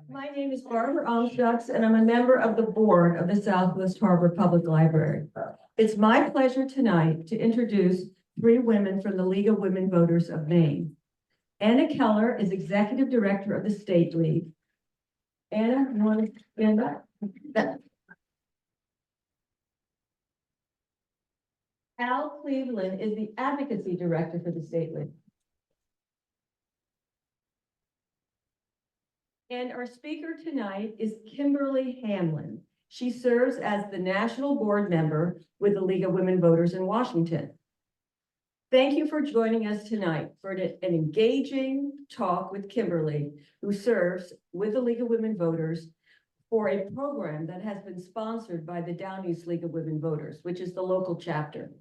My name is Barbara Almstutz, and I'm a member of the board of the Southwest Harbor Public Library. It's my pleasure tonight to introduce three women from the League of Women Voters of Maine. Anna Keller is Executive Director of the State League. Anna, you want to stand up? Al Cleveland is the Advocacy Director for the State League. And our speaker tonight is Kimberly Hamlin. She serves as the National Board Member with the League of Women Voters in Washington. Thank you for joining us tonight for an engaging talk with Kimberly, who serves with the League of Women Voters for a program that has been sponsored by the Down East League of Women Voters, which is the local chapter.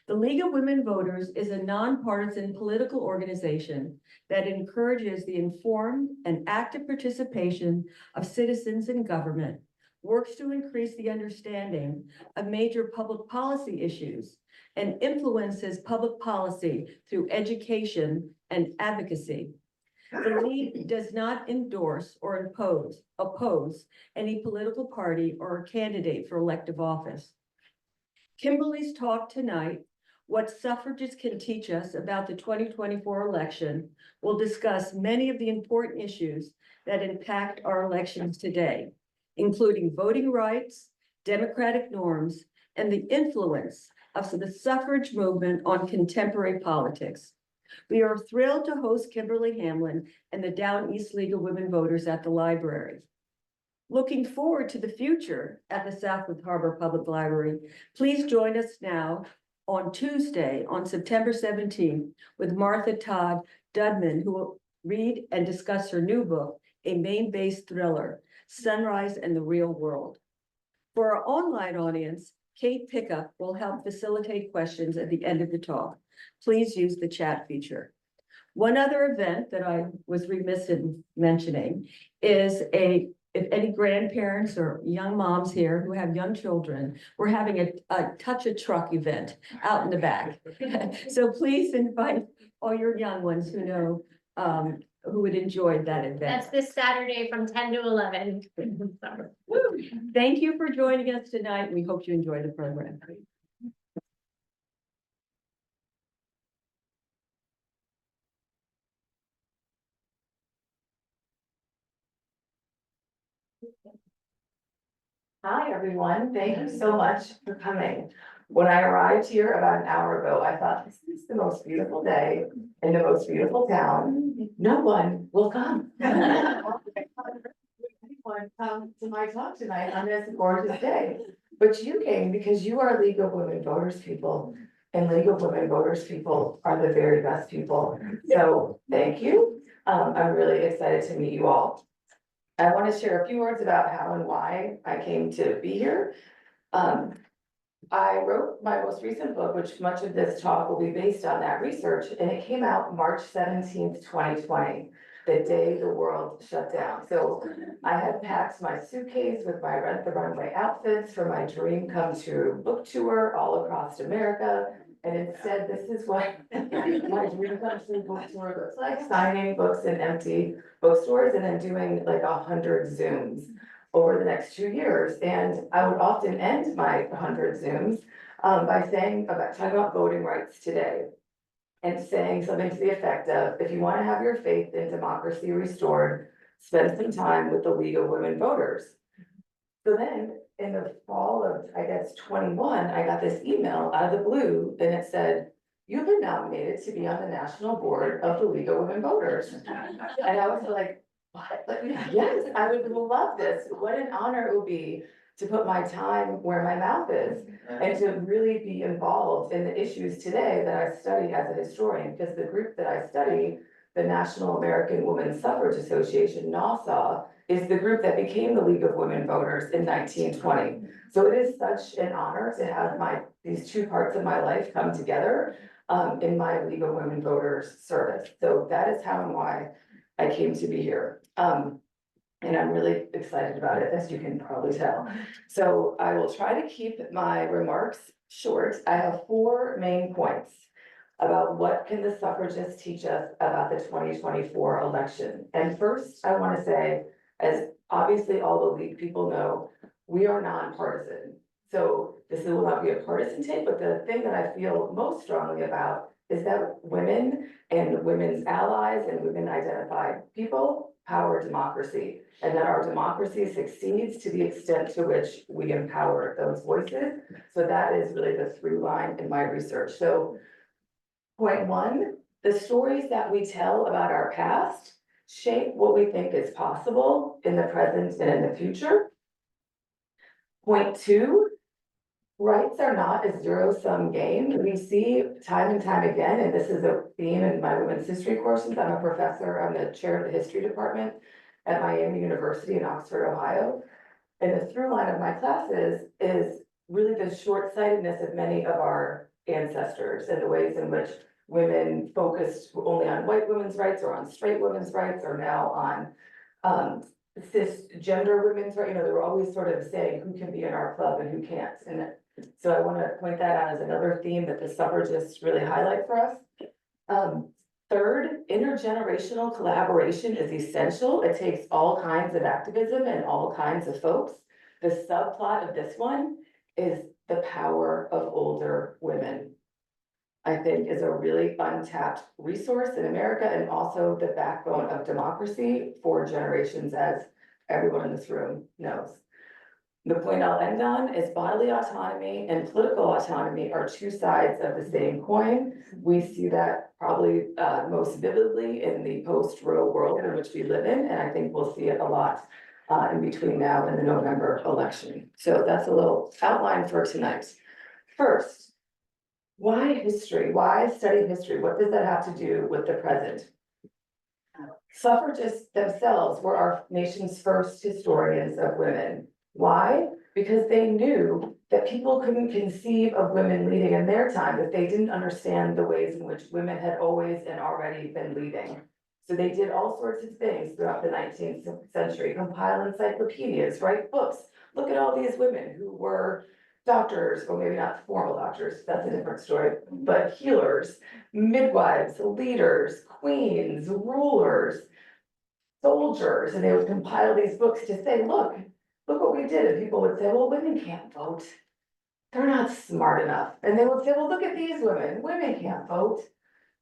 The League of Women Voters is a nonpartisan political organization that encourages the informed and active participation of citizens in government, works to increase the understanding of major public policy issues, and influences public policy through education and advocacy. The League does not endorse or oppose any political party or candidate for elective office. Kimberly's talk tonight, What Suffragists Can Teach Us About the 2024 Election, will discuss many of the important issues that impact our elections today, including voting rights, democratic norms, and the influence of the suffrage movement on contemporary politics. We are thrilled to host Kimberly Hamlin and the Down East League of Women Voters at the library. Looking forward to the future at the Southwest Harbor Public Library, please join us now on Tuesday, on September 17th, with Martha Todd Dudman, who will read and discuss her new book, a Maine-based thriller, Sunrise and the Real World. For our online audience, Kate Pickup will help facilitate questions at the end of the talk. Please use the chat feature. One other event that I was remiss in mentioning is if any grandparents or young moms here who have young children, we're having a touch a truck event out in the back. So please invite all your young ones who know, who would enjoy that event. That's this Saturday from 10 to 11. Thank you for joining us tonight. We hope you enjoy the program. Hi, everyone. Thank you so much for coming. When I arrived here about an hour ago, I thought, this is the most beautiful day in the most beautiful town. No one will come. Anyone come to my talk tonight on this gorgeous day? But you came because you are League of Women Voters people, and League of Women Voters people are the very best people. So thank you. I'm really excited to meet you all. I want to share a few words about how and why I came to be here. I wrote my most recent book, which much of this talk will be based on that research, and it came out March 17th, 2020, the day the world shut down. So I had packed my suitcase with my Rent the Runway outfits for my dream come true book tour all across America. And instead, this is what my dream come true book tour looks like, signing books in empty bookstores and then doing like 100 Zooms over the next 2 years. And I would often end my 100 Zooms by talking about voting rights today and saying something to the effect of, if you want to have your faith in democracy restored, spend some time with the League of Women Voters. So then in the fall of, I guess, 21, I got this email out of the blue and it said, you've been nominated to be on the national board of the League of Women Voters. And I was like, what? Like, yes, I would love this. What an honor it would be to put my time where my mouth is and to really be involved in the issues today that I study as a historian, because the group that I study, the National American Women's Suffrage Association, NAWSA, is the group that became the League of Women Voters in 1920. So it is such an honor to have these two parts of my life come together in my League of Women Voters service. So that is how and why I came to be here. And I'm really excited about it, as you can probably tell. So I will try to keep my remarks short. I have 4 main points about what can the suffragists teach us about the 2024 election. And first, I want to say As obviously all the league people know, we are nonpartisan. So this will not be a partisan take, but the thing that I feel most strongly about is that women and women's allies and women identified people power democracy. And that our democracy succeeds to the extent to which we empower those voices. So that is really the through line in my research. So point one, the stories that we tell about our past shape what we think is possible in the present and in the future. Point two, rights are not a zero-sum game. We see time and time again, and this is a theme in my women's history courses. I'm a professor, I'm the chair of the history department at Miami University in Oxford, Ohio. And the through line of my classes is really the short-sightedness of many of our ancestors and the ways in which women focused only on white women's rights or on straight women's rights or now on cisgender women's rights. You know, they were always sort of saying who can be in our club and who can't. And so I want to point that out as another theme that the suffragists really highlight for us. Third, intergenerational collaboration is essential. It takes all kinds of activism and all kinds of folks. The subplot of this one is the power of older women. I think is a really untapped resource in America and also the backbone of democracy for generations, as everyone in this room knows. The point I'll end on is bodily autonomy and political autonomy are two sides of the same coin. We see that probably most vividly in the post-Roe world in which we live in, and I think we'll see it a lot in between now and the November election. So that's a little outline for tonight. First, why history? Why study history? What does that have to do with the present? Suffragists themselves were our nation's first historians of women. Why? Because they knew that people couldn't conceive of women leading in their time if they didn't understand the ways in which women had always and already been leading. So they did all sorts of things throughout the 19th century, compile encyclopedias, write books. Look at all these women who were doctors, or maybe not formal doctors, that's a different story, but healers, midwives, leaders, queens, rulers, soldiers, and they would compile these books to say, look what we did. And people would say, well, women can't vote. They're not smart enough. And they would say, well, look at these women can't vote.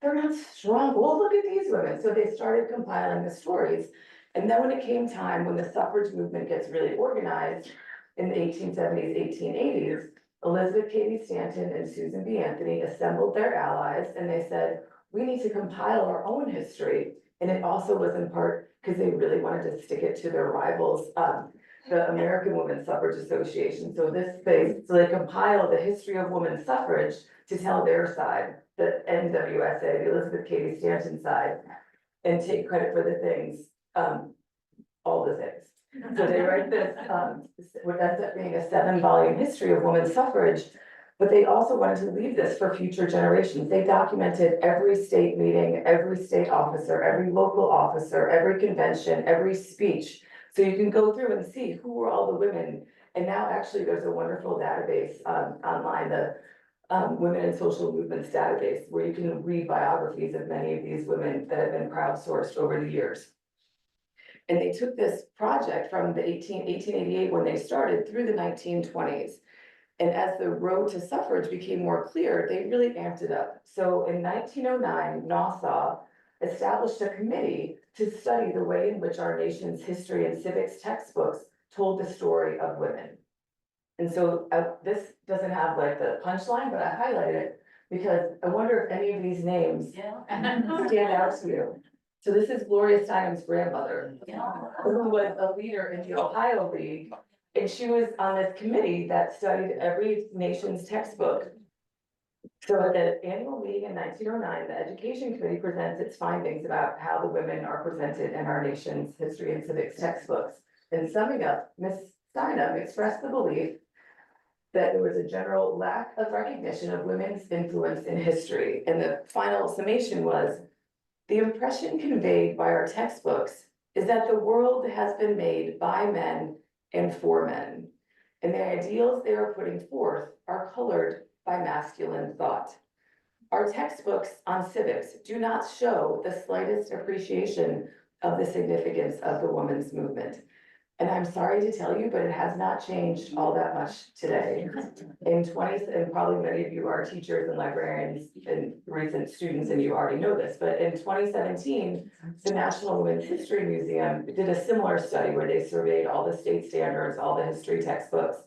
They're not strong. Well, look at these women. So they started compiling the stories. And then when it came time, when the suffrage movement gets really organized in the 1870s, 1880s, Elizabeth Cady Stanton and Susan B. Anthony assembled their allies and they said, we need to compile our own history. And it also was in part because they really wanted to stick it to their rivals, the American Women's Suffrage Association. So they compiled the history of women's suffrage to tell their side, the NWSA, the Elizabeth Cady Stanton side, and take credit for the things, all the things. So they write this, what ends up being a 7-volume history of women's suffrage, but they also wanted to leave this for future generations. They documented every state meeting, every state officer, every local officer, every convention, every speech. So you can go through and see who were all the women. And now actually there's a wonderful database online, the Women in Social Movements database, where you can read biographies of many of these women that have been crowdsourced over the years. And they took this project from the 1888 when they started through the 1920s. And as the road to suffrage became more clear, they really amped it up. So in 1909, Nassau established a committee to study the way in which our nation's history and civics textbooks told the story of women. And so this doesn't have like the punchline, but I highlighted it because I wonder if any of these names stand out to you. So this is Gloria Steinem's grandmother, who was a leader in the Ohio League. And she was on this committee that studied every nation's textbook. So at the annual meeting in 1909, the Education Committee presents its findings about how the women are presented in our nation's history and civics textbooks. And summing up, Ms. Steinem expressed the belief that there was a general lack of recognition of women's influence in history. And the final summation was, the impression conveyed by our textbooks is that the world has been made by men and for men, and the ideals they are putting forth are colored by masculine thought. Our textbooks on civics do not show the slightest appreciation of the significance of the women's movement. And I'm sorry to tell you, but it has not changed all that much today. And probably many of you are teachers and librarians and recent students, and you already know this, but in 2017, the National Women's History Museum did a similar study where they surveyed all the state standards, all the history textbooks,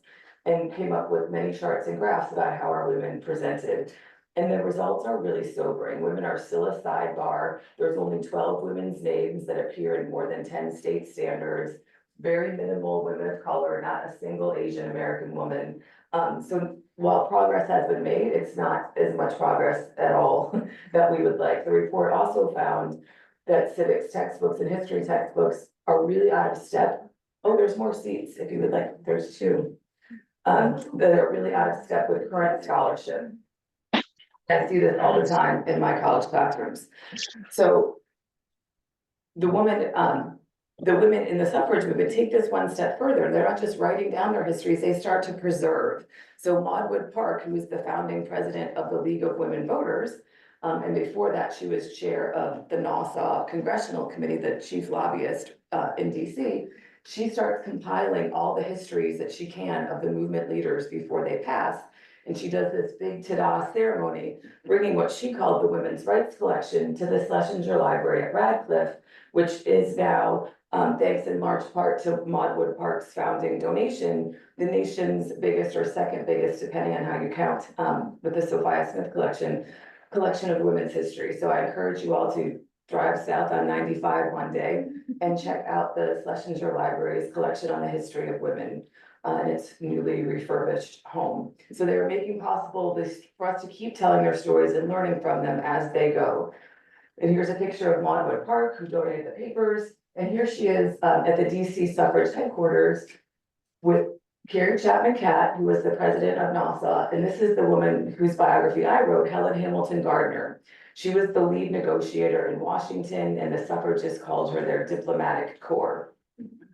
and came up with many charts and graphs about how our women presented. And the results are really sobering. Women are still a sidebar. There's only 12 women's names that appear in more than 10 state standards. Very minimal women of color, not a single Asian American woman. So while progress has been made, it's not as much progress at all that we would like. The report also found that civics textbooks and history textbooks are really out of step. Oh, there's more seats if you would like, there's two. That are really out of step with current scholarship. I see this all the time in my college classrooms. So the women in the suffrage movement take this one step further. They're not just writing down their histories, they start to preserve. So Maud Wood Park, who was the founding president of the League of Women Voters, and before that, she was chair of the Nassau Congressional Committee, the chief lobbyist in DC. She starts compiling all the histories that she can of the movement leaders before they pass. And she does this big ta-da ceremony, bringing what she called the Women's Rights Collection to the Schlesinger Library at Radcliffe, which is now, thanks in large part to Maud Wood Park's founding donation, the nation's biggest or second biggest, depending on how you count, with the Sophia Smith collection of women's history. So I encourage you all to drive south on 95 one day and check out the Schlesinger Library's collection on the history of women in its newly refurbished home. So they are making possible this for us to keep telling their stories and learning from them as they go. And here's a picture of Maud Wood Park, who donated the papers. And here she is at the DC suffrage headquarters with Carrie Chapman Catt, who was the president of Nassau. And this is the woman whose biography I wrote, Helen Hamilton Gardner. She was the lead negotiator in Washington, and the suffragists called her their diplomatic corps.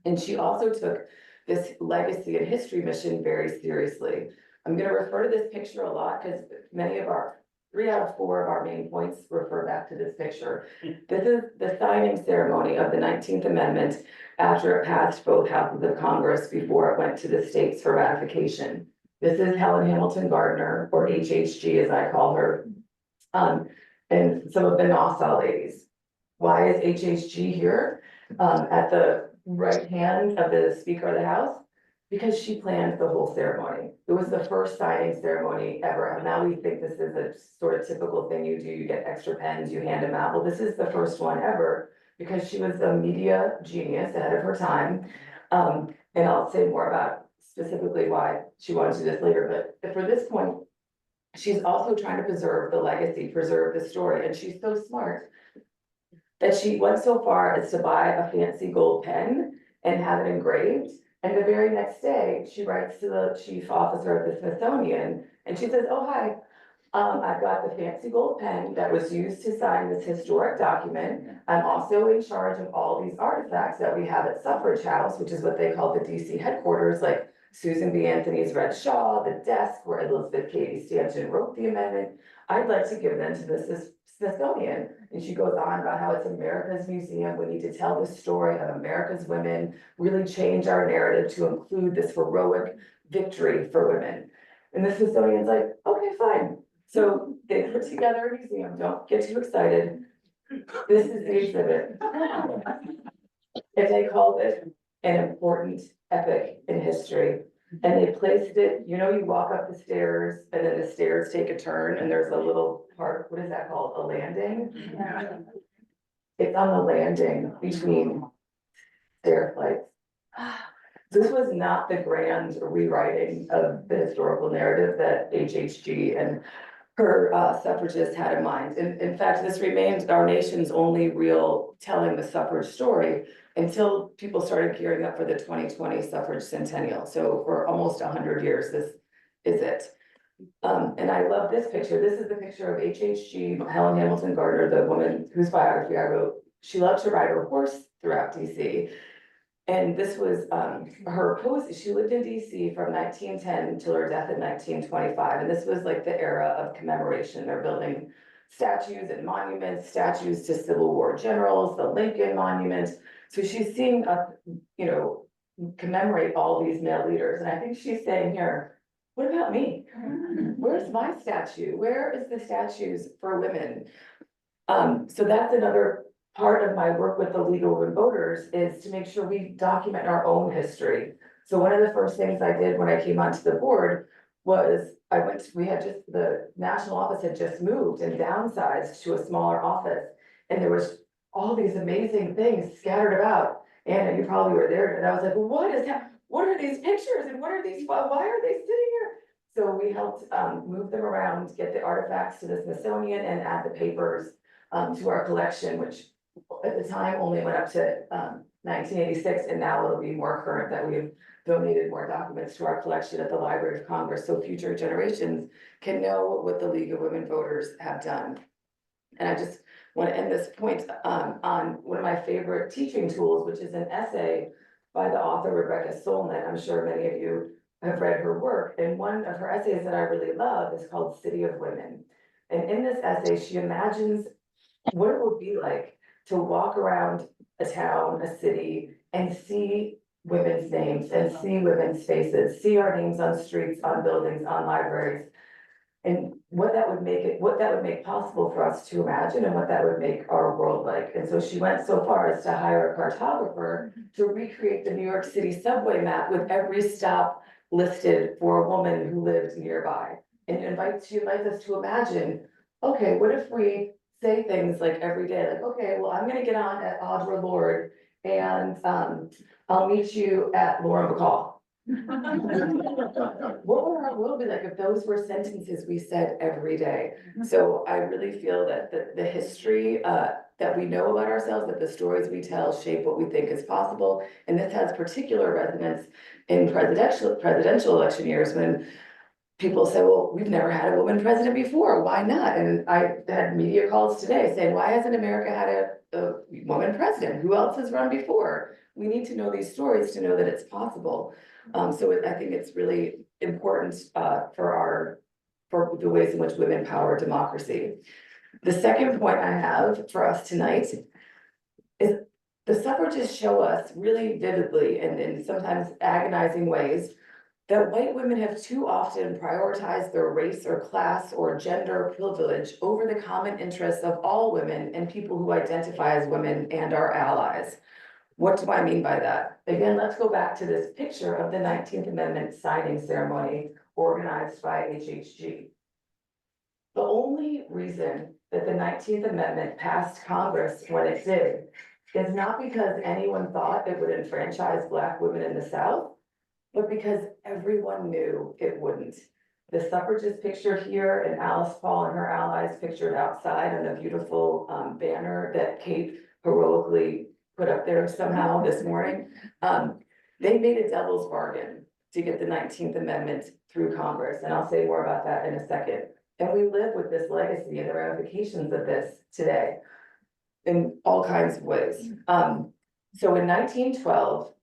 And she also took this legacy and history mission very seriously. I'm going to refer to this picture a lot because many of our 3 out of 4 of our main points refer back to this picture. This is the signing ceremony of the 19th Amendment after it passed both houses of Congress before it went to the states for ratification. This is Helen Hamilton Gardner, or HHG as I call her, and some of the Nassau ladies. Why is HHG here at the right hand of the Speaker of the House? Because she planned the whole ceremony. It was the first signing ceremony ever. And now we think this is a sort of typical thing you do. You get extra pens, you hand them out. Well, this is the first one ever because she was a media genius ahead of her time. And I'll say more about specifically why she wanted to do this later. But for this point, she's also trying to preserve the legacy, preserve the story. And she's so smart that she went so far as to buy a fancy gold pen and have it engraved. And the very next day, she writes to the chief officer of the Smithsonian, and she says, oh, hi, I've got the fancy gold pen that was used to sign this historic document. I'm also in charge of all these artifacts that we have at Suffrage House, which is what they call the DC headquarters, like Susan B. Anthony's red shawl, the desk where Elizabeth Cady Stanton wrote the amendment. I'd like to give them to the Smithsonian. And she goes on about how it's America's museum. We need to tell the story of America's women, really change our narrative to include this heroic victory for women. And the Smithsonian's like, okay, fine. So they put together a museum. Don't get too excited. This is the exhibit. And they called it an important epic in history. And they placed it, you know, you walk up the stairs and then the stairs take a turn and there's a little part, what is that called? A landing? Yeah. It's on the landing between stair flights. This was not the grand rewriting of the historical narrative that HHG and her suffragists had in mind. In fact, this remained our nation's only real telling the suffrage story until people started gearing up for the 2020 suffrage centennial. So for almost 100 years, this is it. And I love this picture. This is the picture of HHG, Helen Hamilton Gardner, the woman whose biography I wrote. She loved to ride her horse throughout DC. And this was her pose. She lived in DC from 1910 until her death in 1925. And this was like the era of commemoration. They're building statues and monuments, statues to Civil War generals, the Lincoln Monument. So she's seeing you know, commemorate all these male leaders. And I think she's saying here, what about me? Where's my statue? Where is the statues for women? So that's another part of my work with the League of Women Voters, is to make sure we document our own history. So one of the first things I did when I came onto the board was the national office had just moved and downsized to a smaller office. And there was all these amazing things scattered about. And you probably were there, and I was like, well, what is that? What are these pictures and what are these, why are they sitting here? So we helped move them around, get the artifacts to the Smithsonian and add the papers to our collection, which at the time only went up to 1986, and now it'll be more current that we've donated more documents to our collection at the Library of Congress, so future generations can know what the League of Women Voters have done. And I just want to end this point on one of my favorite teaching tools, which is an essay by the author Rebecca Solnit. I'm sure many of you have read her work, and one of her essays that I really love is called City of Women. And in this essay, she imagines what it would be like to walk around a town, a city, and see women's names and see women's faces, see our names on streets, on buildings, on libraries, and what that would make possible for us to imagine, and what that would make our world like. And so she went so far as to hire a cartographer to recreate the New York City subway map with every stop listed for a woman who lived nearby. And she invites us to imagine, okay, what if we say things like every day, like, okay, well, I'm gonna get on at Audre Lorde, and I'll meet you at Lauren Bacall. What would our world be like if those were sentences we said every day? So I really feel that the history that we know about ourselves, that the stories we tell shape what we think is possible. And this has particular resonance in presidential election years, when people say, well, we've never had a woman president before, why not? And I had media calls today saying, why hasn't America had a woman president? Who else has run before? We need to know these stories to know that it's possible. So I think it's really important for the ways in which women power democracy. The second point I have for us tonight is the suffragists show us really vividly and in sometimes agonizing ways that white women have too often prioritized their race or class or gender privilege over the common interests of all women and people who identify as women and our allies. What do I mean by that? Again, let's go back to this picture of the 19th Amendment signing ceremony organized by HHG. The only reason that the 19th Amendment passed Congress when it did is not because anyone thought it would enfranchise Black women in the South, but because everyone knew it wouldn't. The suffragists pictured here, and Alice Paul and her allies pictured outside on the beautiful banner that Kate heroically put up there somehow this morning. They made a devil's bargain to get the 19th Amendment through Congress, and I'll say more about that in a second. And we live with this legacy and the ramifications of this today in all kinds of ways. So in 1912,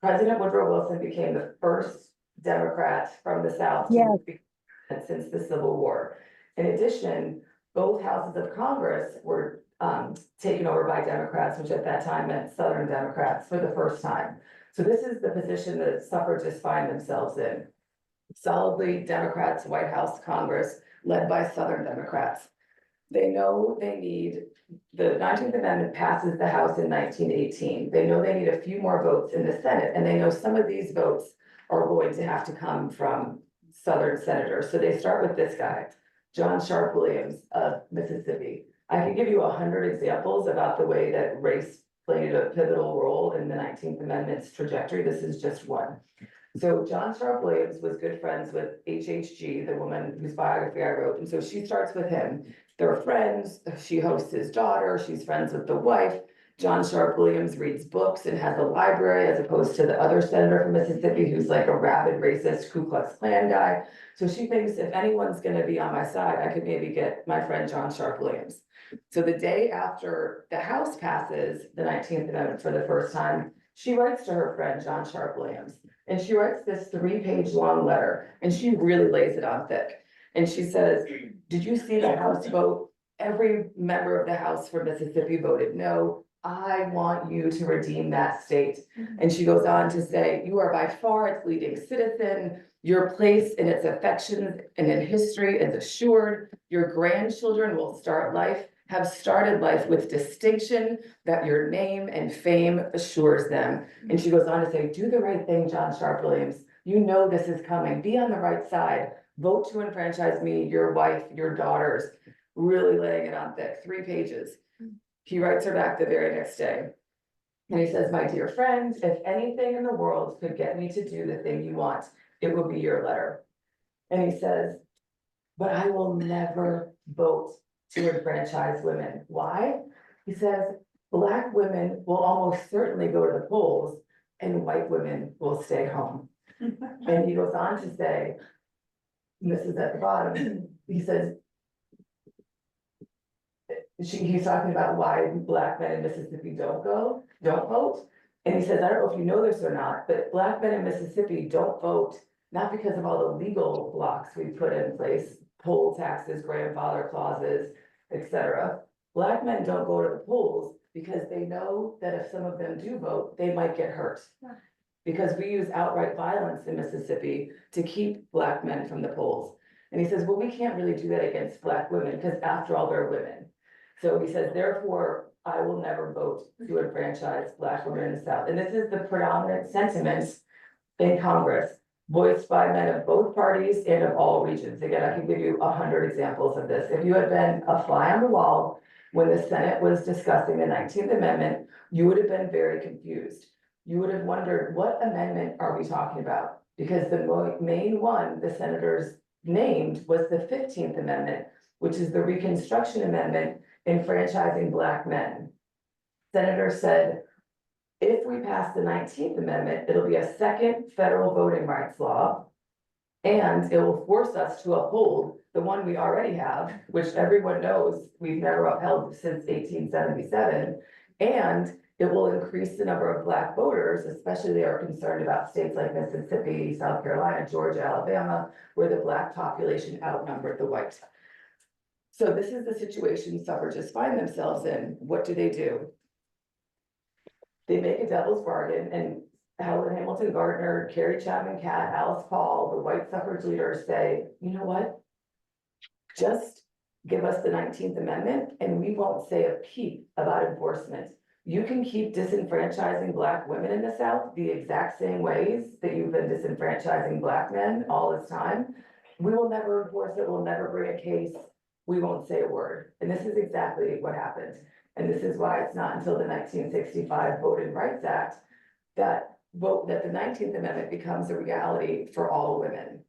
President Woodrow Wilson became the first Democrat from the South to be president since the Civil War. In addition, both houses of Congress were taken over by Democrats, which at that time meant Southern Democrats for the first time. So this is the position that suffragists find themselves in. Solidly Democrats, White House, Congress, led by Southern Democrats. They know they need, the 19th Amendment passes the House in 1918. They know they need a few more votes in the Senate, and they know some of these votes are going to have to come from Southern senators. So they start with this guy, John Sharp Williams of Mississippi. I could give you 100 examples about the way that race played a pivotal role in the 19th Amendment's trajectory. This is just one. So John Sharp Williams was good friends with HHG, the woman whose biography I wrote. And so she starts with him. They're friends. She hosts his daughter. She's friends with the wife. John Sharp Williams reads books and has a library, as opposed to the other senator from Mississippi who's like a rabid racist Ku Klux Klan guy. So she thinks if anyone's going to be on my side, I could maybe get my friend John Sharp Williams. So the day after the House passes the 19th Amendment for the first time, she writes to her friend John Sharp Williams. And she writes this 3-page long letter, and she really lays it on thick. And she says, did you see the House vote every member of the House from Mississippi voted no. I want you to redeem that state. And she goes on to say, you are by far its leading citizen. Your place in its affections and in history is assured. Your grandchildren will have started life with distinction that your name and fame assures them. And she goes on to say, do the right thing, John Sharp Williams. You know this is coming. Be on the right side. Vote to enfranchise me, your wife, your daughters. Really laying it on thick, 3 pages. He writes her back the very next day. And he says, my dear friend, if anything in the world could get me to do the thing you want, it will be your letter. And he says, but I will never vote to enfranchise women. Why? He says, Black women will almost certainly go to the polls and white women will stay home. And he goes on to say, and this is at the bottom, he says, he's talking about why Black men in Mississippi don't vote. And he says, I don't know if you know this or not, but Black men in Mississippi don't vote, not because of all the legal blocks we put in place, poll taxes, grandfather clauses, etc. Black men don't go to the polls because they know that if some of them do vote, they might get hurt. Because we use outright violence in Mississippi to keep Black men from the polls. And he says, well, we can't really do that against Black women because after all, they're women. So he says, therefore, I will never vote to enfranchise Black women in the South. And this is the predominant sentiment in Congress, voiced by men of both parties and of all regions. Again, I can give you 100 examples of this. If you had been a fly on the wall when the Senate was discussing the 19th Amendment, you would have been very confused. You would have wondered, what amendment are we talking about? Because the main one the senators named was the 15th Amendment, which is the Reconstruction Amendment enfranchising Black men. Senator said, if we pass the 19th Amendment, it'll be a second federal voting rights law, and it will force us to uphold the one we already have, which everyone knows we've never upheld since 1877, and it will increase the number of Black voters, especially they are concerned about states like Mississippi, South Carolina, Georgia, Alabama, where the Black population outnumbered the white. So this is the situation suffragists find themselves in. What do? They make a devil's bargain, and Helen Hamilton Gardner, Carrie Chapman Catt, Alice Paul, the white suffrage leaders say, you know what? Just give us the 19th Amendment and we won't say a peep about enforcement. You can keep disenfranchising Black women in the South the exact same ways that you've been disenfranchising Black men all this time. We will never enforce it. We'll never bring a case. We won't say a word. And this is exactly what happened. And this is why it's not until the 1965 Voting Rights Act that the 19th Amendment becomes a reality for all women.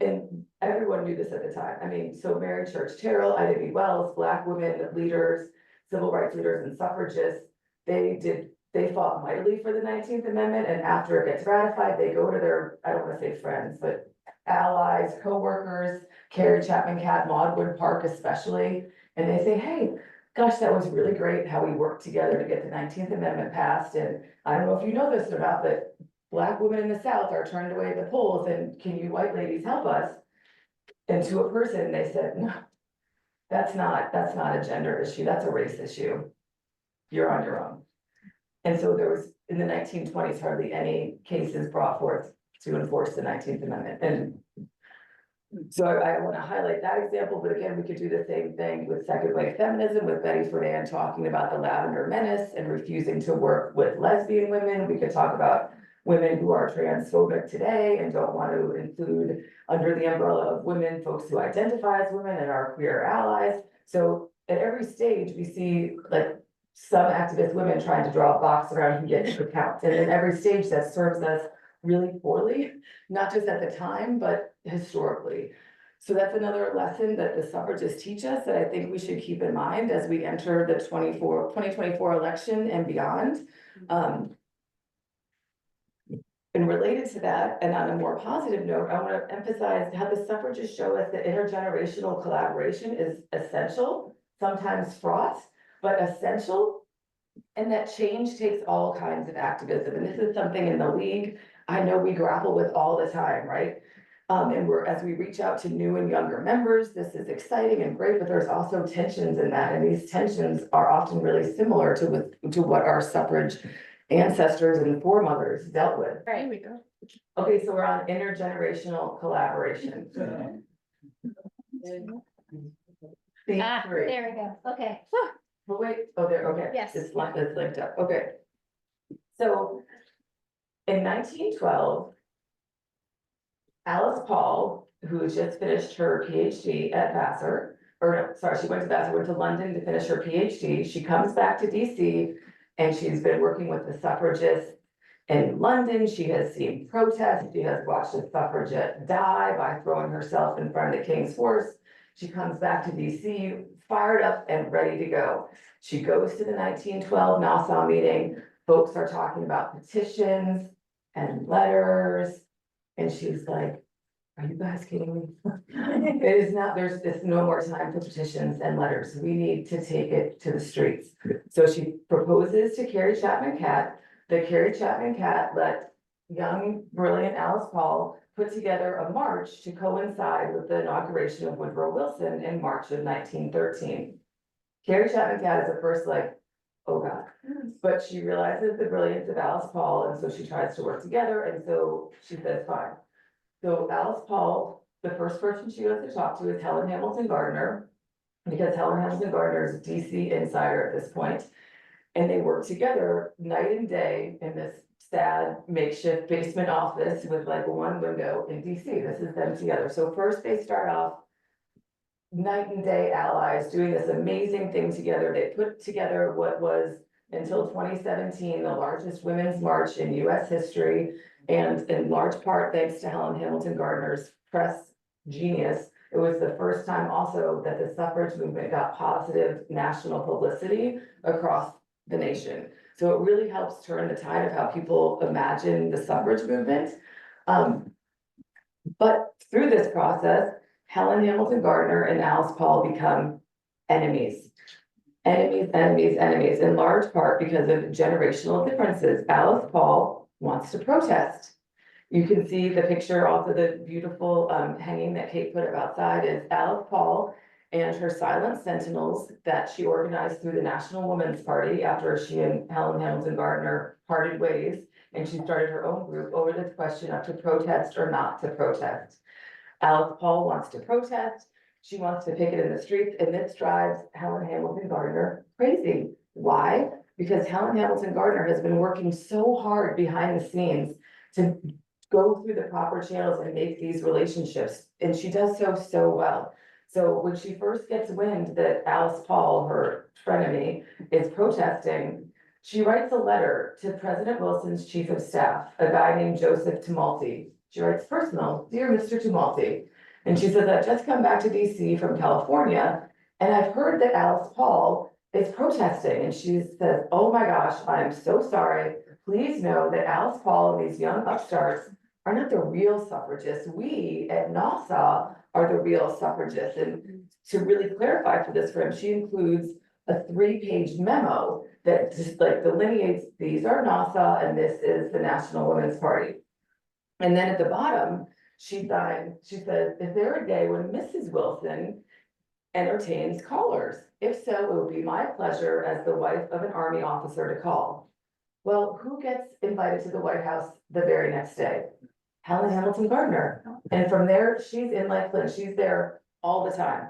And everyone knew this at the time. I mean, so Mary Church Terrell, Ida B. Wells, Black women leaders, civil rights leaders and suffragists, they fought mightily for the 19th Amendment, and after it gets ratified, they go to their, I don't want to say friends, but allies, co-workers, Carrie Chapman Catt, Maud Wood Park especially, and they say, hey, gosh, that was really great how we worked together to get the 19th Amendment passed. And I don't know if you know this or not, but Black women in the South are turned away at the polls, and can you white ladies help us? And to a person, they said, no, that's not a gender issue, that's a race issue. You're on your own. And so there was, in the 1920s, hardly any cases brought forth to enforce the 19th Amendment. And so I want to highlight that example, but again, we could do the same thing with second wave feminism, with Betty Friedan talking about the Lavender Menace and refusing to work with lesbian women. We could talk about women who are transphobic today and don't want to include under the umbrella of women, folks who identify as women and are queer allies. So at every stage, we see like some activist women trying to draw a box around who gets to count. And at every stage that serves us really poorly, not just at the time, but historically. So that's another lesson that the suffragists teach us that I think we should keep in mind as we enter the 2024 election and beyond. And related to that, and on a more positive note, I want to emphasize how the suffragists show us that intergenerational collaboration is essential, sometimes fraught, but essential, and that change takes all kinds of activism. And this is something in the League I know we grapple with all the time, right? And as we reach out to new and younger members, this is exciting and great, but there's also tensions in that. And these tensions are often really similar to what our suffrage ancestors and foremothers dealt with. Right. We go. Okay, so we're on intergenerational collaboration. Theme three. There we go. Okay. But wait, oh, there, okay. Yes. It's linked up, okay. So in 1912, Alice Paul, who just finished her PhD at Vassar, or no, sorry, she went to Vassar, went to London to finish her PhD. She comes back to DC and she's been working with the suffragists in London. She has seen protests. She has watched a suffragette die by throwing herself in front of the King's horse. She comes back to DC, fired up and ready to go. She goes to the 1912 Nassau meeting. Folks are talking about petitions and letters. And she's like, are you guys kidding me? It is not, there's no more time for petitions and letters. We need to take it to the streets. So she proposes to Carrie Chapman Catt. The Carrie Chapman Catt let young, brilliant Alice Paul put together a march to coincide with the inauguration of Woodrow Wilson in March of 1913. Carrie Chapman Catt is at first like, oh God, but she realizes the brilliance of Alice Paul, and so she tries to work together, and so she says, fine. So Alice Paul, the first person she goes to talk to is Helen Hamilton Gardner, because Helen Hamilton Gardner is a DC insider at this point, and they work together night and day in this sad makeshift basement office with like one window in DC. This is them together. So first they start off night and day allies doing this amazing thing together. They put together what was until 2017 the largest women's march in US history, and in large part thanks to Helen Hamilton Gardner's press genius. It was the first time also that the suffrage movement got positive national publicity across the nation. So it really helps turn the tide of how people imagine the suffrage movement. But through this process, Helen Hamilton Gardner and Alice Paul become enemies. Enemies, enemies, enemies, in large part because of generational differences. Alice Paul wants to protest. You can see the picture, also the beautiful hanging that Kate put up outside is Alice Paul and her silent sentinels that she organized through the National Women's Party after she and Helen Hamilton Gardner parted ways, and she started her own group over this question of to protest or not to protest. Alice Paul wants to protest. She wants to picket in the streets, and this drives Helen Hamilton Gardner crazy. Why? Because Helen Hamilton Gardner has been working so hard behind the scenes to go through the proper channels and make these relationships, and she does so well. So when she first gets wind that Alice Paul, her frenemy, is protesting, she writes a letter to President Wilson's chief of staff, a guy named Joseph Tumulty. She writes personal, dear Mr. Tumulty. And she says, I've just come back to DC from California, and I've heard that Alice Paul is protesting. And she says, oh my gosh, I'm so sorry. Please know that Alice Paul and these young upstarts are not the real suffragists. We at Nassau are the real suffragists. And to really clarify for him, she includes a 3-page memo that just like delineates these are Nassau and this is the National Women's Party. And then at the bottom, she said, is there a day when Mrs. Wilson entertains callers? If so, it would be my pleasure as the wife of an Army officer to call. Well, who gets invited to the White House the very next day? Helen Hamilton Gardner. And from there, she's in Lakeland. She's there all the time.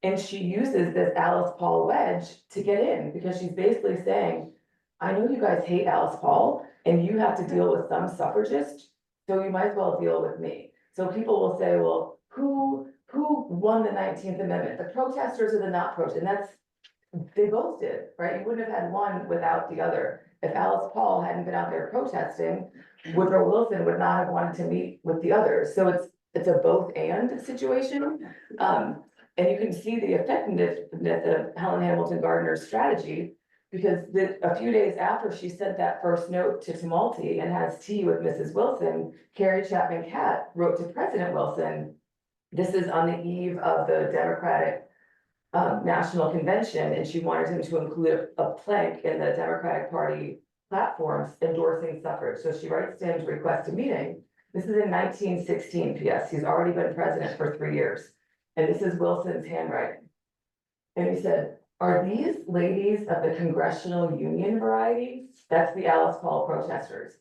And she uses this Alice Paul wedge to get in because she's basically saying, I know you guys hate Alice Paul and you have to deal with some suffragist, so you might as well deal with me. So people will say, well, who won the 19th Amendment? The protesters or the not protesters? And that's, they both did, right? You wouldn't have had one without the other. If Alice Paul hadn't been out there protesting, Woodrow Wilson would not have wanted to meet with the others. So it's a both and situation. And you can see the effectiveness of Helen Hamilton Gardner's strategy because a few days after she sent that first note to Tumulty and has tea with Mrs. Wilson, Carrie Chapman Catt wrote to President Wilson. This is on the eve of the Democratic National Convention, and she wanted him to include a plank in the Democratic Party platforms endorsing suffrage. So she writes to him to request a meeting. This is in 1916 PS. He's already been president for 3 years. And this is Wilson's handwriting. And he said, "Are these ladies of the Congressional Union variety?" That's the Alice Paul protesters.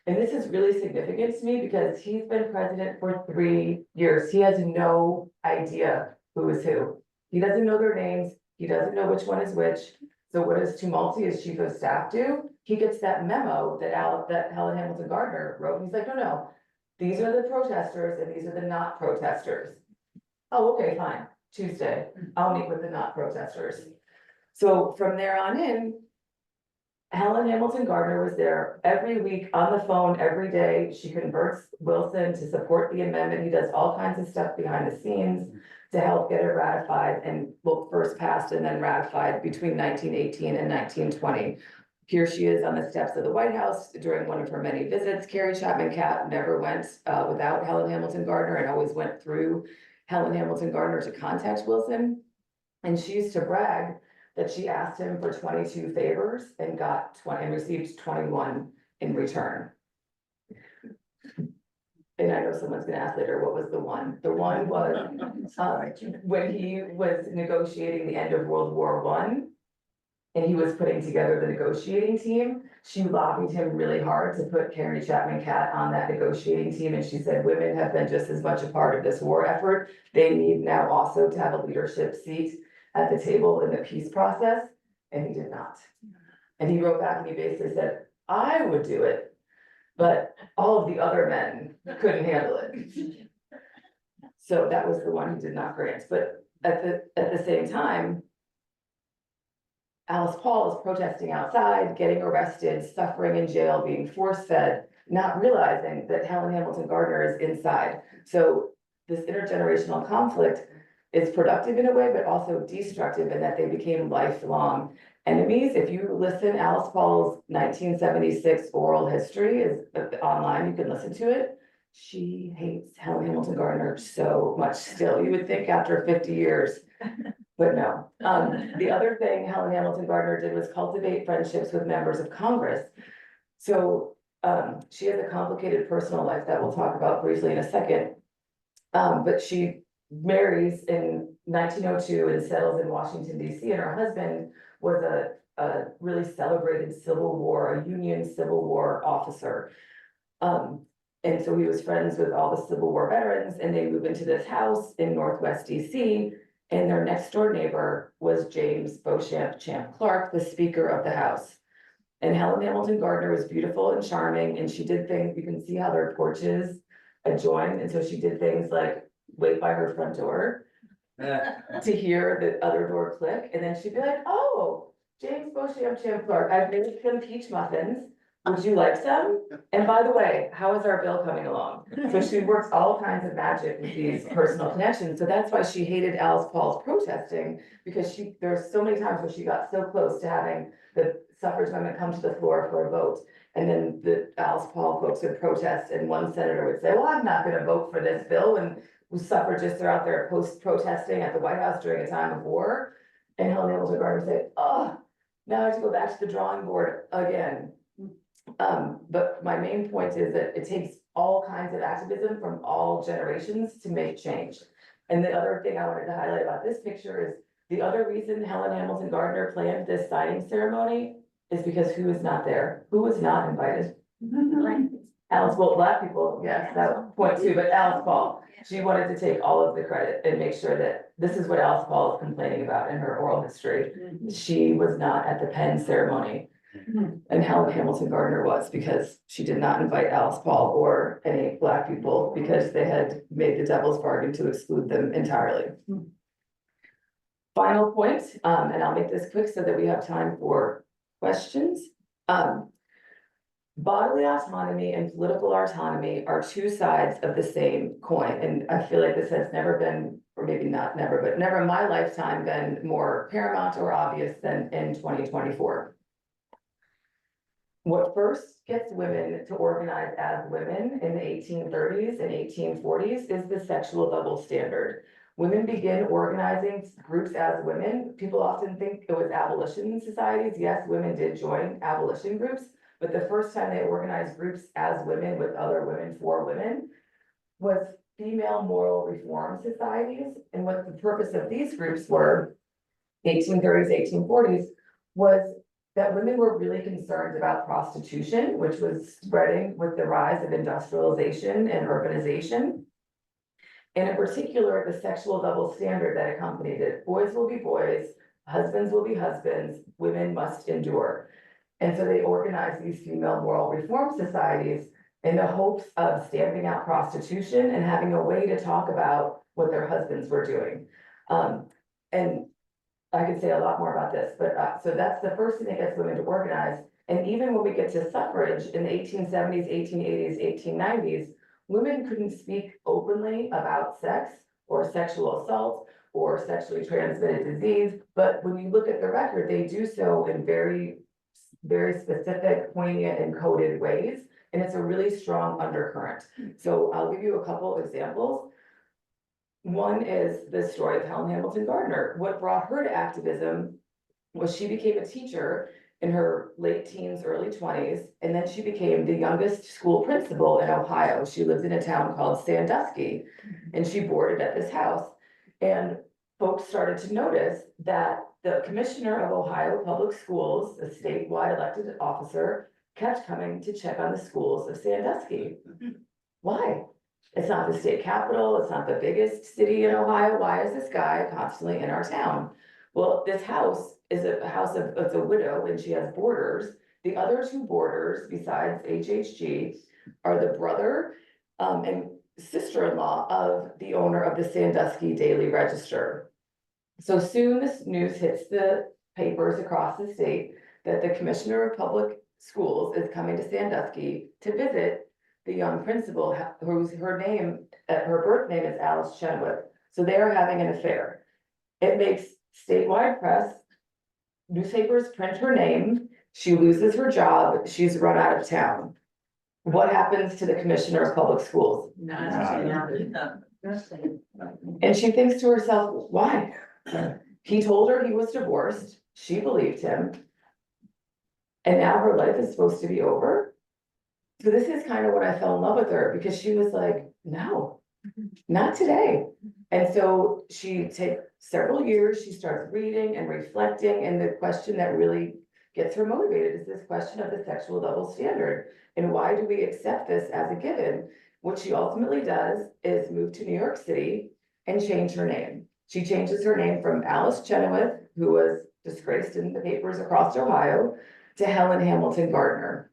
And this is really significant to me because he's been president for 3 years. He has no idea who is who. He doesn't know their names. He doesn't know which one is which. So what does Tumulty, his chief of staff, do? He gets that memo that Helen Hamilton Gardner wrote, and he's like, no, these are the protesters and these are the not protesters. Oh, okay, fine, Tuesday, I'll meet with the not protesters. So from there on in, Helen Hamilton Gardner was there every week on the phone, every day. She converts Wilson to support the amendment. He does all kinds of stuff behind the scenes to help get it ratified, and well, first passed and then ratified between 1918 and 1920. Here she is on the steps of the White House during one of her many visits. Carrie Chapman Catt never went without Helen Hamilton Gardner and always went through Helen Hamilton Gardner to contact Wilson. And she used to brag that she asked him for 22 favors and got 20 and received 21 in return. And I know someone's gonna ask later, what was the one? The one was when he was negotiating the end of World War I. And he was putting together the negotiating team. She lobbied him really hard to put Carrie Chapman Catt on that negotiating team. And she said, women have been just as much a part of this war effort. They need now also to have a leadership seat at the table in the peace process. And he did not. And he wrote back and he basically said, I would do it, but all of the other men couldn't handle it. So that was the one he did not grant. But at the same time, Alice Paul is protesting outside, getting arrested, suffering in jail, being force-fed, not realizing that Helen Hamilton Gardner is inside. So this intergenerational conflict is productive in a way, but also destructive in that they became lifelong enemies. If you listen, Alice Paul's 1976 oral history is online, you can listen to it. She hates Helen Hamilton Gardner so much still. You would think after 50 years. But no, the other thing Helen Hamilton Gardner did was cultivate friendships with members of Congress. So she has a complicated personal life that we'll talk about briefly in a second. But she marries in 1902 and settles in Washington, D.C. And her husband was a really celebrated Civil War, a Union Civil War officer. And so he was friends with all the Civil War veterans, and they moved into this house in Northwest D.C. And their next door neighbor was James Beauchamp Champ Clark, the Speaker of the House. And Helen Hamilton Gardner was beautiful and charming, and she did things, you can see how their porches adjoined, and so she did things like wait by her front door to hear the other door click, and then she'd be like, oh, James Beauchamp Champ Clark, I've made some peach muffins. Would you like some? And by the way, how is our bill coming along? So she works all kinds of magic with these personal connections. So that's why she hated Alice Paul's protesting, because there's so many times where she got so close to having the suffrage amendment come to the floor for a vote. And then the Alice Paul folks would protest, and one senator would say, well, I'm not gonna vote for this bill. And suffragists are out there protesting at the White House during a time of war. And Helen Hamilton Gardner would say, oh, now I have to go back to the drawing board again. But my main point is that it takes all kinds of activism from all generations to make change. And the other thing I wanted to highlight about this picture is the other reason Helen Hamilton Gardner planned this signing ceremony is because who is not there? Who was not invited? Alice, well, Black people, yes, that point too, but Alice Paul. She wanted to take all of the credit and make sure that this is what Alice Paul is complaining about in her oral history. She was not at the Penn ceremony. And Helen Hamilton Gardner was, because she did not invite Alice Paul or any Black people because they had made the devil's bargain to exclude them entirely. Final point, and I'll make this quick so that we have time for questions. Bodily autonomy and political autonomy are two sides of the same coin. And I feel like this has never been, or maybe not never, but never in my lifetime been more paramount or obvious than in 2024. What first gets women to organize as women in the 1830s and 1840s is the sexual double standard. Women begin organizing groups as women. People often think it was abolition societies. Yes, women did join abolition groups, but the first time they organized groups as women with other women for women was female moral reform societies. And what the purpose of these groups were, 1830s, 1840s, was that women were really concerned about prostitution, which was spreading with the rise of industrialization and urbanization. And in particular, the sexual double standard that accompanied it. Boys will be boys, husbands will be husbands, women must endure. And so they organized these female moral reform societies in the hopes of stamping out prostitution and having a way to talk about what their husbands were doing. And I could say a lot more about this, but so that's the first thing that gets women to organize. And even when we get to suffrage in the 1870s, 1880s, 1890s, women couldn't speak openly about sex or sexual assault or sexually transmitted disease. But when you look at the record, they do so in very, very specific, poignant, and coded ways. And it's a really strong undercurrent. So I'll give you a couple examples. One is the story of Helen Hamilton Gardner. What brought her to activism was she became a teacher in her late teens, early 20s, and then she became the youngest school principal in Ohio. She lived in a town called Sandusky, and she boarded at this house. And folks started to notice that the commissioner of Ohio Public Schools, a statewide elected officer, kept coming to check on the schools of Sandusky. Why? It's not the state capital, it's not the biggest city in Ohio. Why is this guy constantly in our town? Well, this house is a house of, it's a widow and she has boarders. The other two boarders besides HHG are the brother and sister-in-law of the owner of the Sandusky Daily Register. So soon this news hits the papers across the state that the commissioner of public schools is coming to Sandusky to visit the young principal, whose her birth name is Alice Chenoweth. So they are having an affair. It makes statewide press, newspapers print her name, she loses her job, she's run out of town. What happens to the commissioner of public schools? And she thinks to herself, why? He told her he was divorced, she believed him, and now her life is supposed to be over. So this is kind of when I fell in love with her, because she was like, no, not today. And so she takes several years, she starts reading and reflecting, and the question that really gets her motivated is this question of the sexual double standard. And why do we accept this as a given? What she ultimately does is move to New York City and change her name. She changes her name from Alice Chenoweth, who was disgraced in the papers across Ohio, to Helen Hamilton Gardner.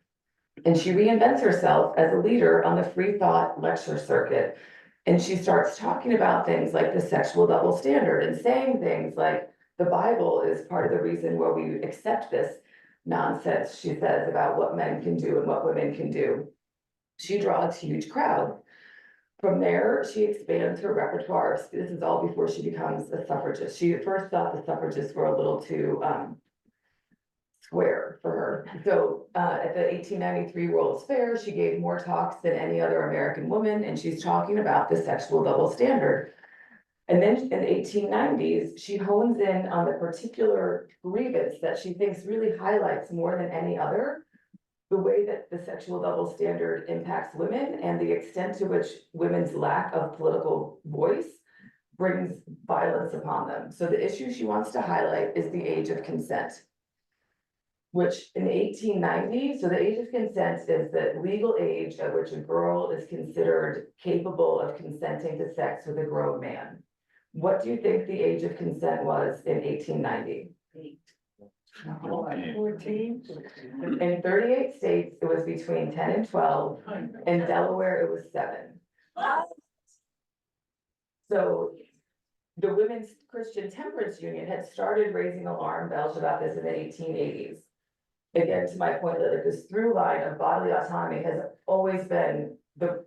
And she reinvents herself as a leader on the free thought lecture circuit. And she starts talking about things like the sexual double standard and saying things like the Bible is part of the reason why we accept this nonsense, she says, about what men can do and what women can do. She draws a huge crowd. From there, she expands her repertoire. This is all before she becomes a suffragist. She at first thought the suffragists were a little too square for her. So at the 1893 World's Fair, she gave more talks than any other American woman, and she's talking about the sexual double standard. And then in the 1890s, she hones in on the particular grievance that she thinks really highlights more than any other, the way that the sexual double standard impacts women and the extent to which women's lack of political voice brings violence upon them. So the issue she wants to highlight is the age of consent, which in the 1890s, so the age of consent is the legal age at which a girl is considered capable of consenting to sex with a grown man. What do you think the age of consent was in 1890? 14. In 38 states, it was between 10 and 12. In Delaware, it was 7. So the Women's Christian Temperance Union had started raising alarm bells about this in the 1880s. Again, to my point, that like this through line of bodily autonomy has always been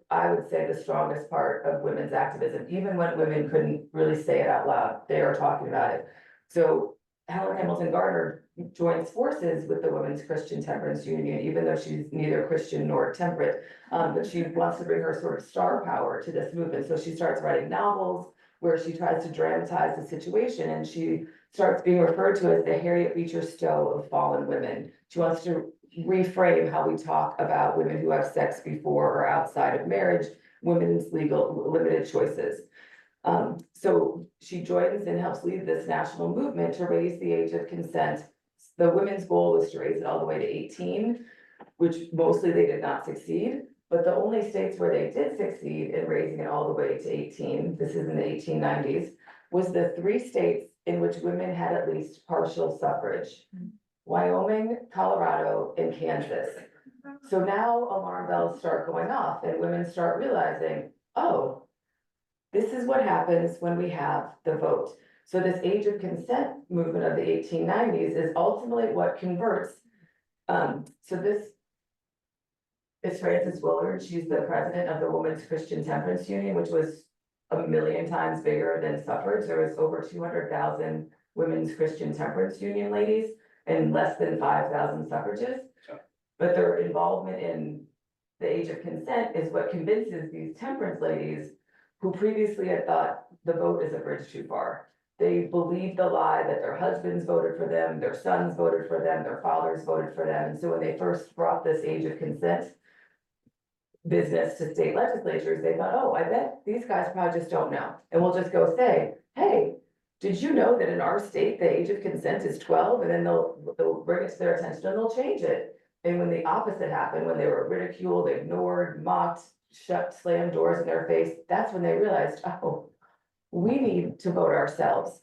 I would say, the strongest part of women's activism. Even when women couldn't really say it out loud, they are talking about it. So Helen Hamilton Gardner joins forces with the Women's Christian Temperance Union, even though she's neither Christian nor temperate, but she wants to bring her sort of star power to this movement. So she starts writing novels where she tries to dramatize the situation, and she starts being referred to as the Harriet Beecher Stowe of fallen women. She wants to reframe how we talk about women who have sex before or outside of marriage, women's legal limited choices. So she joins and helps lead this national movement to raise the age of consent. The women's goal was to raise it all the way to 18, which mostly they did not succeed. But the only states where they did succeed in raising it all the way to 18, this is in the 1890s, was the 3 states in which women had at least partial suffrage: Wyoming, Colorado, and Kansas. So now alarm bells start going off and women start realizing, oh, this is what happens when we have the vote. So this age of consent movement of the 1890s is ultimately what converts. So this is Frances Willard. She's the president of the Women's Christian Temperance Union, which was 1,000,000 times bigger than suffrage. There was over 200,000 Women's Christian Temperance Union ladies and less than 5,000 suffragists. But their involvement in the age of consent is what convinces these temperance ladies who previously had thought the vote is a bridge too far. They believed the lie that their husbands voted for them, their sons voted for them, their fathers voted for them. And so when they first brought this age of consent business to state legislatures, they thought, oh, I bet these guys probably just don't know. And we'll just go say, hey, did you know that in our state, the age of consent is 12? And then they'll bring it to their attention and they'll change it. And when the opposite happened, when they were ridiculed, ignored, mocked, slammed doors in their face, that's when they realized, oh, we need to vote ourselves.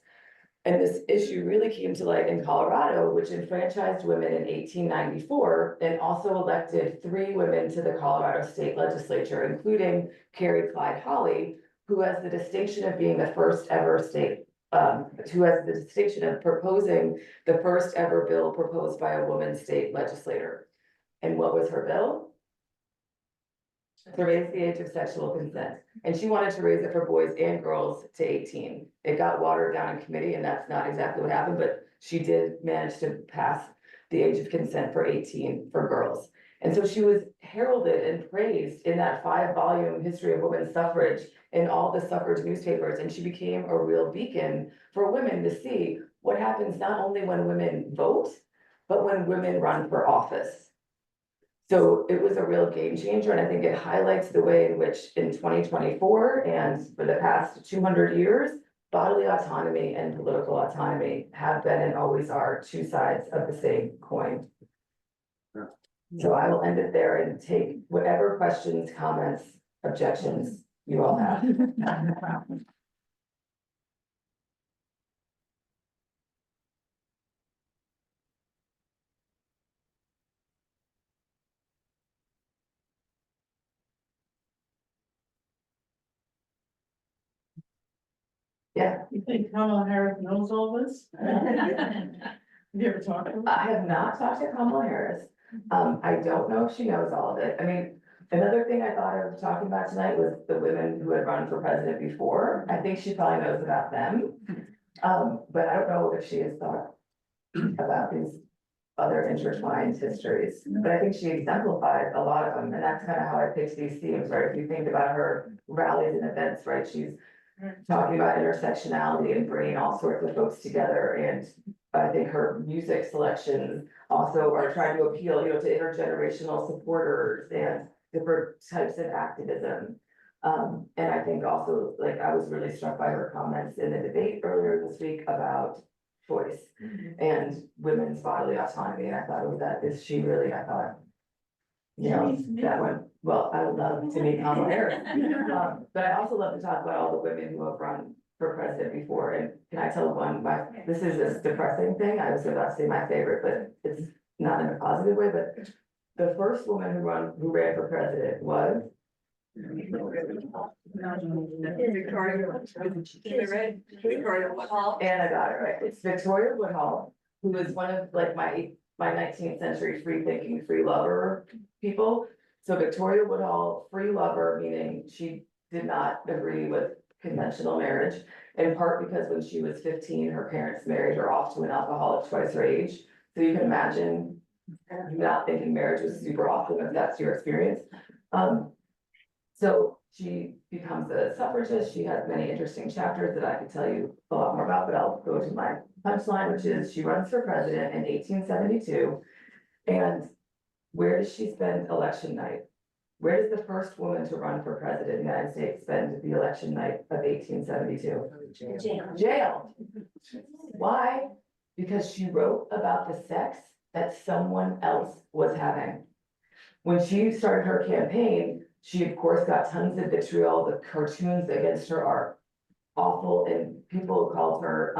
And this issue really came to light in Colorado, which enfranchised women in 1894 and also elected 3 women to the Colorado state legislature, including Carrie Clyde Holly, who has the distinction of being the first ever who has the distinction of proposing the first ever bill proposed by a woman state legislator. And what was her bill? To raise the age of sexual consent. And she wanted to raise it for boys and girls to 18. It got watered down in committee, and that's not exactly what happened, but she did manage to pass the age of consent for 18 for girls. And so she was heralded and praised in that 5-volume history of women's suffrage in all the suffrage newspapers. And she became a real beacon for women to see what happens not only when women vote, but when women run for office. So it was a real game changer, and I think it highlights the way in which in 2024 and for the past 200 years, bodily autonomy and political autonomy have been and always are 2 sides of the same coin. So I will end it there and take whatever questions, comments, objections you all have. Yeah, You think Kamala Harris knows all this? Have you ever talked to her? I have not talked to Kamala Harris. I don't know if she knows all of it. I mean, another thing I thought of talking about tonight was the women who had run for president before. I think she probably knows about them. But I don't know if she has thought about these other intertwined histories. But I think she exemplified a lot of them, and that's kind of how I picked these themes, right? If you think about her rallies and events, right? She's talking about intersectionality and bringing all sorts of folks together, and I think her music selections also are trying to appeal, to intergenerational supporters and different types of activism. And I think also, like, I was really struck by her comments in the debate earlier this week about choice and women's bodily autonomy. And I thought, oh, that is she really, I thought, that one, well, I would love to meet Kamala Harris. But I also love to talk about all the women who have run for president before. And can I tell one, this is this depressing thing, I was about to say my favorite, but it's not in a positive way, but the first woman who ran for president was Victoria Woodhull. and I got it right. It's Victoria Woodhull, who was one of like my 19th century free thinking, free lover people. So Victoria Woodhull, free lover, meaning she did not agree with conventional marriage, in part because when she was 15, her parents married her off to an alcoholic twice her age. So you can imagine not thinking marriage was super awesome if that's your experience. So she becomes a suffragist. She has many interesting chapters that I could tell you a lot more about, but I'll go to my punchline, which is she runs for president in 1872. And where does she spend election night? Where does the first woman to run for president in the United States spend the election night of 1872? Jail. Why? Because she wrote about the sex that someone else was having. When she started her campaign, she of course got tons of vitriol. The cartoons against her are awful, and people called her,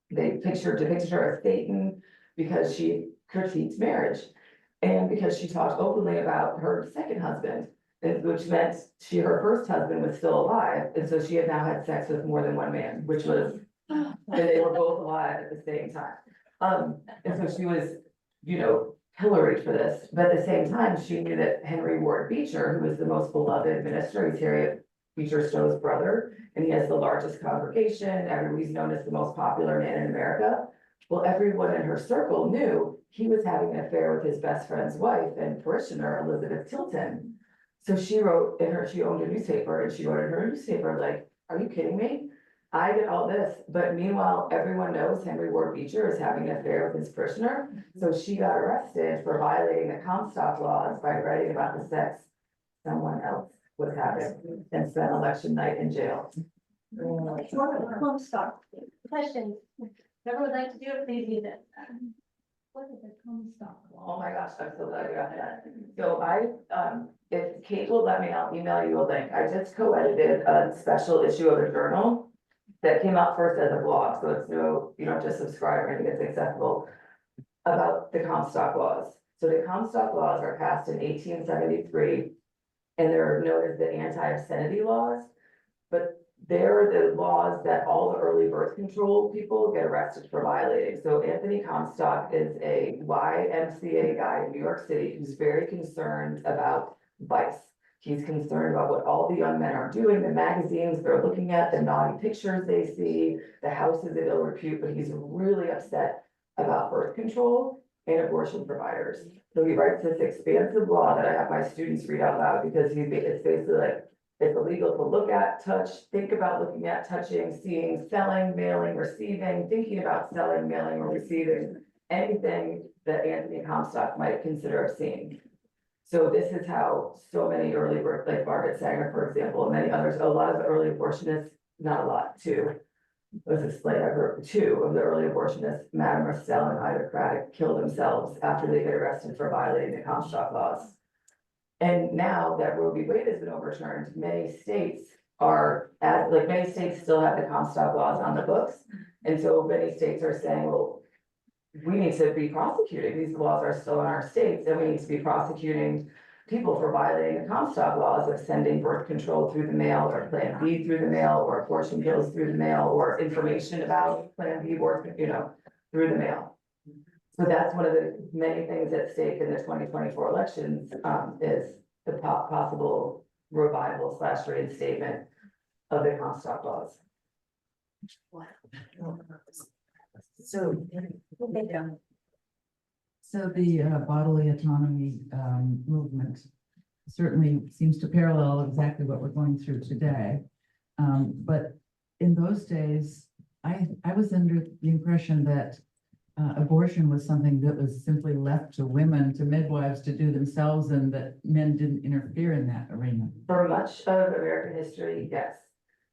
they depicted her as Satan because she critiqued marriage. And because she talked openly about her second husband, which meant her first husband was still alive, and so she had now had sex with more than one man, which was, and they were both alive at the same time. And so she was, pilloried for this, but at the same time, she knew that Henry Ward Beecher, who was the most beloved minister, he's Harriet Beecher Stowe's brother, and he has the largest congregation, he's known as the most popular man in America. Well, everyone in her circle knew he was having an affair with his best friend's wife and parishioner, Elizabeth Tilton. So she owned a newspaper, and she wrote in her newspaper, like, are you kidding me? I did all this, but meanwhile, everyone knows Henry Ward Beecher is having an affair with his parishioner. So she got arrested for violating the Comstock laws by writing about the sex someone else was having and spent election night in jail. Comstock. Question. Whoever would like to do it, please use it. What is a Comstock? Oh my gosh, I'm so glad you got that. So if Kate will let me, I'll email you a link. I just co-edited a special issue of a journal that came out first as a blog, so it's you don't just subscribe or anything, it's accessible, about the Comstock laws. So the Comstock laws are passed in 1873, and they're known as the anti-obscenity laws, but they're the laws that all the early birth control people get arrested for violating. So Anthony Comstock is a YMCA guy in New York City who's very concerned about vice. He's concerned about what all the young men are doing, the magazines they're looking at, the naughty pictures they see, the houses of ill repute, but he's really upset about birth control and abortion providers. So he writes this expansive law that I have my students read out loud because it's basically like, it's illegal to look at, touch, think about looking at, touching, seeing, selling, mailing, receiving, thinking about selling, mailing, or receiving anything that Anthony Comstock might consider obscene. So this is how so many early birth, like Margaret Sanger, for example, and many others, a lot of the early abortionists, not a lot, two. Let's explain, I've heard two of the early abortionists, Madame Marcel and Ida Craddock, killed themselves after they get arrested for violating the Comstock laws. And now that Roe v. Wade has been overturned, many states still have the Comstock laws on the books. And so many states are saying, well, we need to be prosecuting, these laws are still in our states, and we need to be prosecuting people for violating the Comstock laws of sending birth control through the mail, or Plan B through the mail, or abortion pills through the mail, or information about Plan B work, through the mail. So that's one of the many things at stake in the 2024 elections, is the possible revival / reinstatement of the Comstock laws. So the bodily autonomy movement certainly seems to parallel exactly what we're going through today. But in those days, I was under the impression that abortion was something that was simply left to women, to midwives to do themselves, and that men didn't interfere in that arena. For much of American history, yes.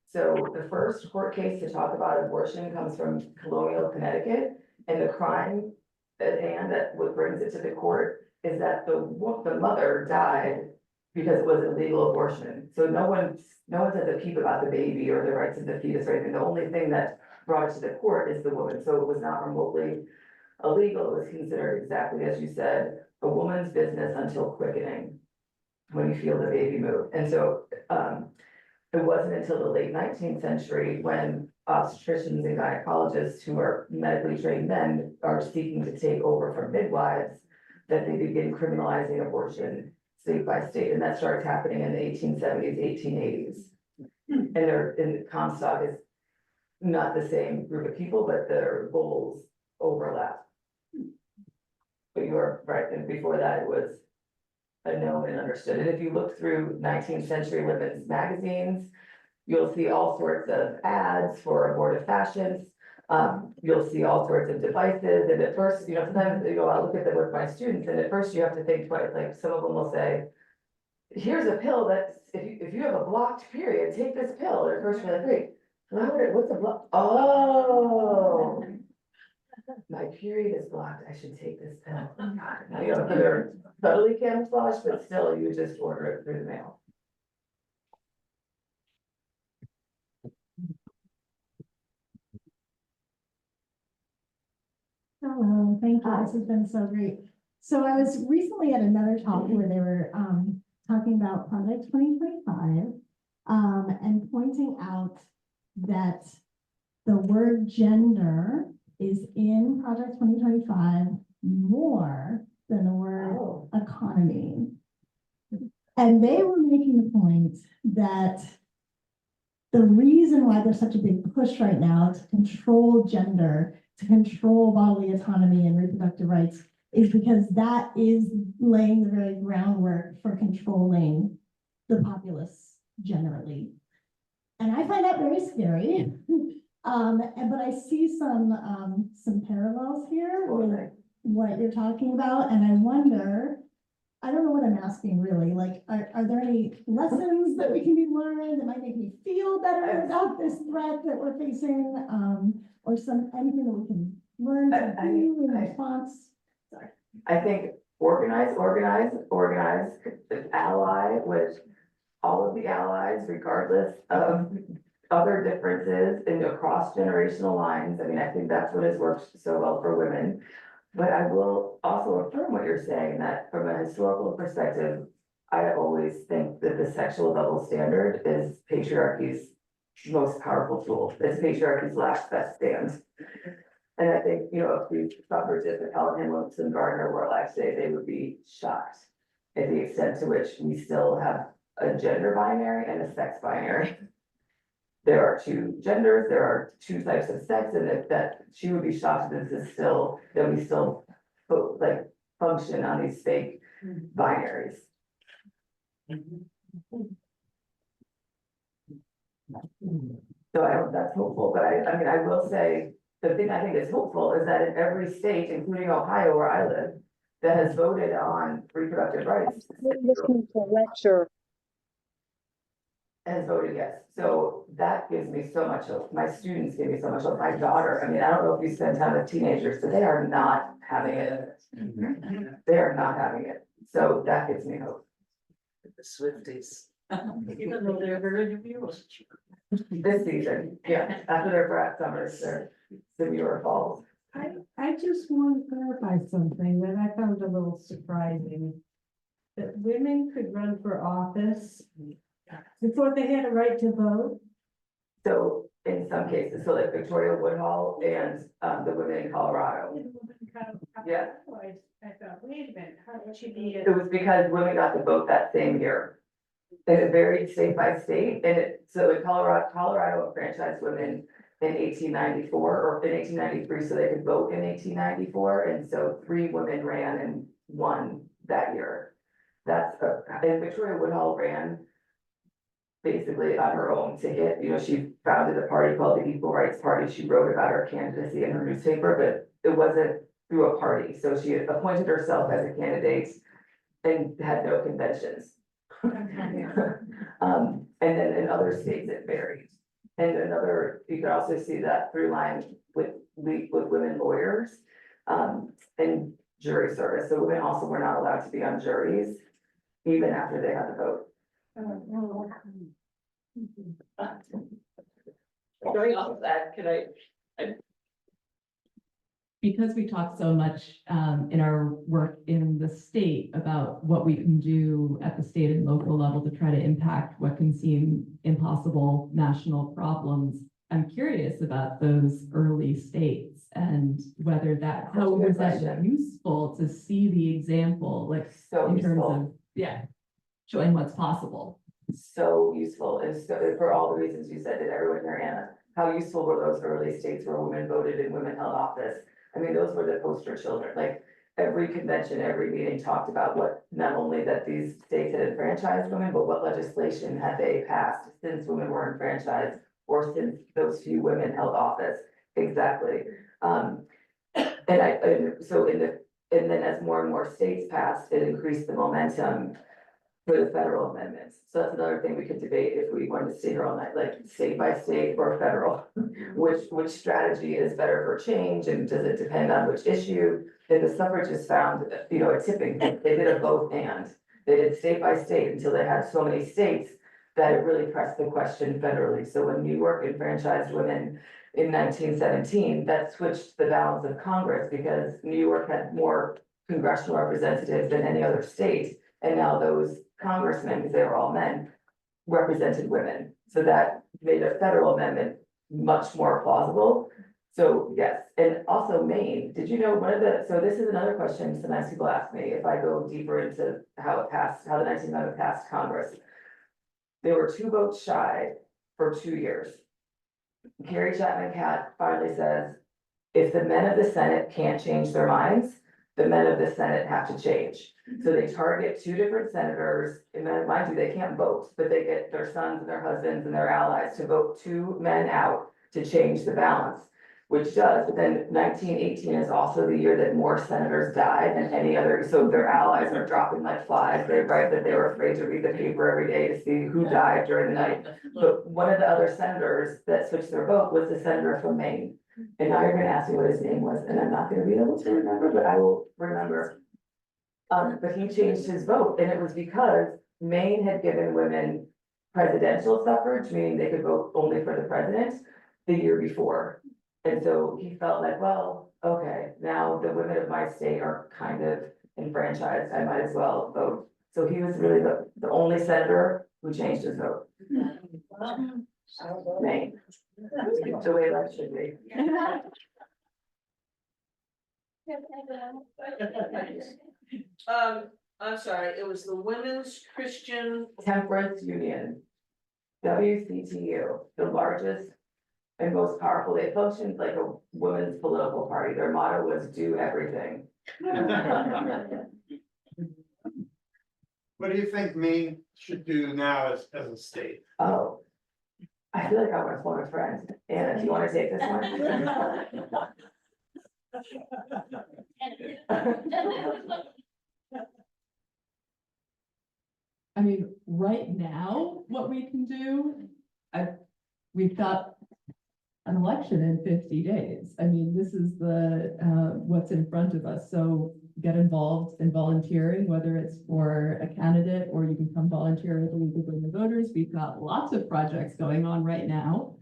So the first court case to talk about abortion comes from colonial Connecticut, and the crime at hand that what brings it to the court is that the mother died because it was an illegal abortion. So no one says a peep about the baby or the rights of the fetus or anything. The only thing that brought it to the court is the woman. So it was not remotely illegal. It was considered, exactly as you said, a woman's business until quickening, when you feel the baby move. And so it wasn't until the late 19th century when obstetricians and gynecologists, who are medically trained men, are seeking to take over from midwives, that they begin criminalizing abortion state by state. And that starts happening in the 1870s, 1880s. And Comstock is not the same group of people, but their goals overlap. But you are right, and before that it was known and understood. And if you look through 19th century women's magazines, you'll see all sorts of ads for abortive fashions. You'll see all sorts of devices, and at first, sometimes, I'll look at them with my students, and at first you have to think twice, like, some of them will say, here's a pill that's, if you have a blocked period, take this pill, and at first you're like, wait, what's a block? Oh. My period is blocked, I should take this pill. So they're subtly camouflaged, but still, you just order it through the mail. Hello, thank you. This has been so great. So I was recently at another talk where they were talking about Project 2025 and pointing out that the word gender is in Project 2025 more than the word economy. And they were making the point that the reason why there's such a big push right now to control gender, to control bodily autonomy and reproductive rights, is because that is laying the very groundwork for controlling the populace generally. And I find that very scary. But I see some parallels here with what you're talking about, and I wonder, I don't know what I'm asking really, like, are there any lessons that we can be learned that might make me feel better about this threat that we're facing, or anything that we can learn to do in response? Sorry. I think organize, ally with all of the allies, regardless of other differences and across generational lines. I mean, I think that's what has worked so well for women. But I will also affirm what you're saying, that from a historical perspective, I always think that the sexual double standard is patriarchy's most powerful tool. It's patriarchy's last best stand. And I think, if the suffragists and Helen Hamilton Gardner were alive today, they would be shocked at the extent to which we still have a gender binary and a sex binary. There are two genders, there are two types of sex, and that she would be shocked that that we still function on these fake binaries. So that's hopeful, but I mean, I will say, the thing I think is hopeful is that in every state, including Ohio where I live, that has voted on reproductive rights. Listening to a lecture. Has voted yes. So that gives me so much hope. My students give me so much hope. My daughter, I mean, I don't know if you spend time with teenagers, but they are not having it. They are not having it. So that gives me hope. The Swifties. Even though they're very abused. This season, yeah, after their brat summers, their demure falls. I just want to clarify something that I found a little surprising. That women could run for office before they had a right to vote. So in some cases, so like Victoria Woodhull and the women in Colorado. Yeah. I thought, wait a minute, how would she be? It was because women got to vote that same year. And it varied state by state, and so in Colorado franchised women in 1894 or in 1893, so they could vote in 1894, and so 3 women ran and won that year. And Victoria Woodhull ran basically on her own ticket. She founded a party called the Equal Rights Party. She wrote about her candidacy in her newspaper, but it wasn't through a party. So she appointed herself as a candidate and had no conventions. And then in other states it varied. And you can also see that through line with women lawyers and jury service. So women also were not allowed to be on juries even after they had the vote. Going off of that, Because we talk so much in our work in the state about what we can do at the state and local level to try to impact what can seem impossible national problems, I'm curious about those early states and whether how was that useful to see the example, like So in terms useful. of, showing what's possible. So useful, and so for all the reasons you said, did everyone hear Anna? How useful were those early states where women voted and women held office? I mean, those were the poster children. Like every convention, every meeting talked about what, not only that these states had enfranchised women, but what legislation had they passed since women were enfranchised or since those few women held office. exactly. And then as more and more states passed, it increased the momentum for the federal amendments. So that's another thing we could debate if we wanted to stay here all night, like state by state or federal. Which strategy is better for change, and does it depend on which issue? And the suffragists found, a tipping point. They did a both and. They did state by state until they had so many states that it really pressed the question federally. So when New York enfranchised women in 1917, that switched the balance of Congress, because New York had more congressional representatives than any other state. And now those congressmen, because they were all men, represented women. So that made a federal amendment much more plausible. So yes, and also Maine, did you know so this is another question sometimes people ask me, if I go deeper into how it passed, how the 19th Amendment passed Congress. They were 2 votes shy for 2 years. Carrie Chapman Catt finally says, if the men of the Senate can't change their minds, the men of the Senate have to change. So they target 2 different senators, and then mind you, they can't vote, but they get their sons and their husbands and their allies to vote 2 men out to change the balance, which does. But then 1918 is also the year that more senators died than any other, so their allies are dropping like flies. They write that they were afraid to read the paper every day to see who died during the night. But one of the other senators that switched their vote was the senator from Maine. And now you're gonna ask me what his name was, and I'm not gonna be able to remember, but I will remember. But he changed his vote, and it was because Maine had given women presidential suffrage, meaning they could vote only for the president, the year before. And so he felt like, well, okay, now the women of my state are kind of enfranchised, I might as well vote. So he was really the only senator who changed his vote. Maine. The way that should be. I'm sorry, it was the Women's Christian, Temperance Union, WCTU, the largest and most powerful. They functioned like a women's political party. Their motto was do everything. What do you think Maine should do now as a state? Oh, I feel like I want to phone a friend. Anna, do you want to take this one? I mean, right now, what we can do, we've got an election in 50 days. I mean, this is what's in front of us. So get involved in volunteering, whether it's for a candidate or you can come volunteer with the League of Women Voters. We've got lots of projects going on right now.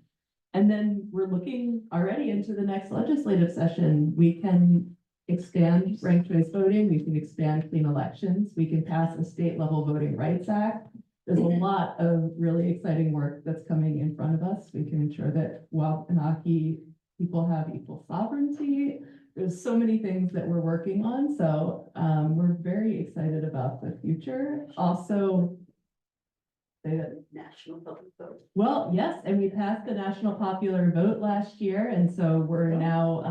And then we're looking already into the next legislative session. We can expand ranked choice voting. We can expand clean elections. We can pass a state level voting rights act. There's a lot of really exciting work that's coming in front of us. We can ensure that Wabanaki people have equal sovereignty. There's so many things that we're working on. So we're very excited about the future. Also, national public vote. well, yes, and we passed the national popular vote last year. And so we're now,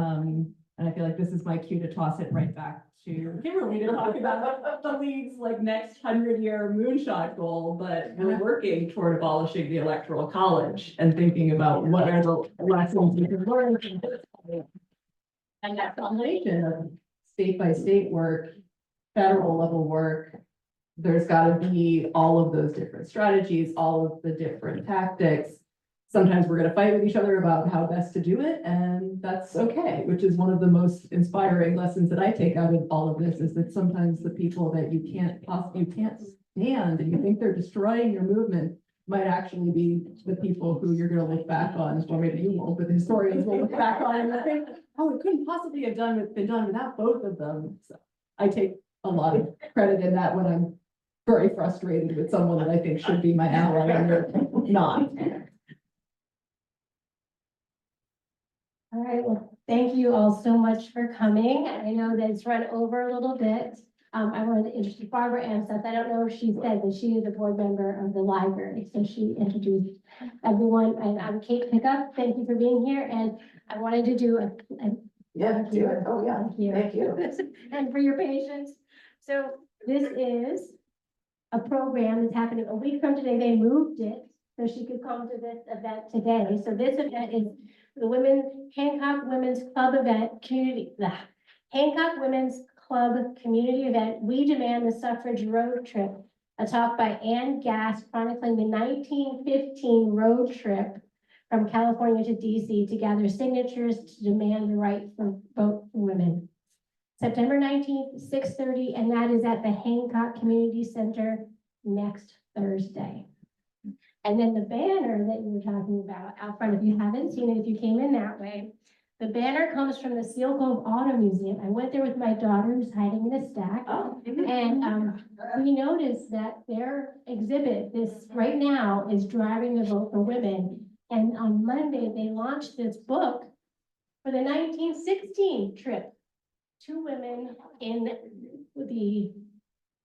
and I feel like this is my cue to toss it right back to Kimberly to talk about the league's next 100-year moonshot goal, but we're working toward abolishing the electoral college and thinking about what are the lessons we can learn from this. And that combination of state by state work, federal level work, there's got to be all of those different strategies, all of the different tactics. Sometimes we're going to fight with each other about how best to do it, and that's okay, which is one of the most inspiring lessons that I take out of all of this, is that sometimes the people that you can't stand and you think they're destroying your movement might actually be the people who you're going to look back on, or maybe you won't, but the historians will look back on and think, oh, it couldn't possibly have been done without both of them. So I take a lot of credit in that when I'm very frustrated with someone that I think should be my ally and they're not. All right, well, thank you all so much for coming. I know that it's run over a little bit. I wanted to introduce Barbara Amstutz. I don't know if she said that she is a board member of the library, so she introduced everyone. And I'm Kate Pickup. Thank you for being here. And I wanted to do a Yeah, do it. Oh, yeah. Thank you. and for your patience. So this is a program that's happening a week from today. They moved it so she could come to this event today. So this event is the Hancock Women's Club event, the Hancock Women's Club community event, We Demand the Suffrage Road Trip, a talk by Ann Gass chronicling the 1915 road trip from California to DC to gather signatures to demand the right for vote for women. September 19th, 6:30, and that is at the Hancock Community Center next Thursday. And then the banner that you were talking about out front, if you haven't seen it, if you came in that way, the banner comes from the Seal Cove Auto Museum. I went there with my daughter who's hiding in a stack. And we noticed that their exhibit, this right now, is Driving the Vote for Women. And on Monday, they launched this book for the 1916 trip. Two women in it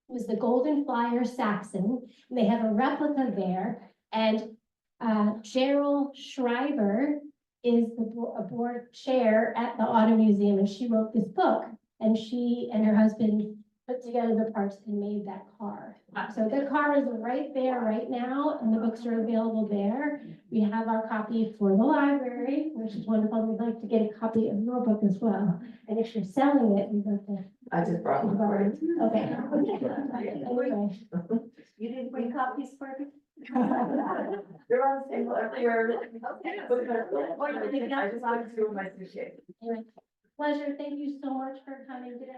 was the Golden Flyer Saxon. And they have a replica there. And Cheryl Schreiber is a board chair at the Auto Museum, and she wrote this book. And she and her husband put together the parts and made that car. So the car is right there right now, and the books are available there. We have our copy for the library, which is wonderful. We'd like to get a copy of your book as well. And if you're selling it, we'd love to. I just brought one for it. Okay. Anyway. You didn't bring copies for me? They're on the table everywhere. Okay. I just put two in my suitcase. Anyway, pleasure. Thank you so much for coming today.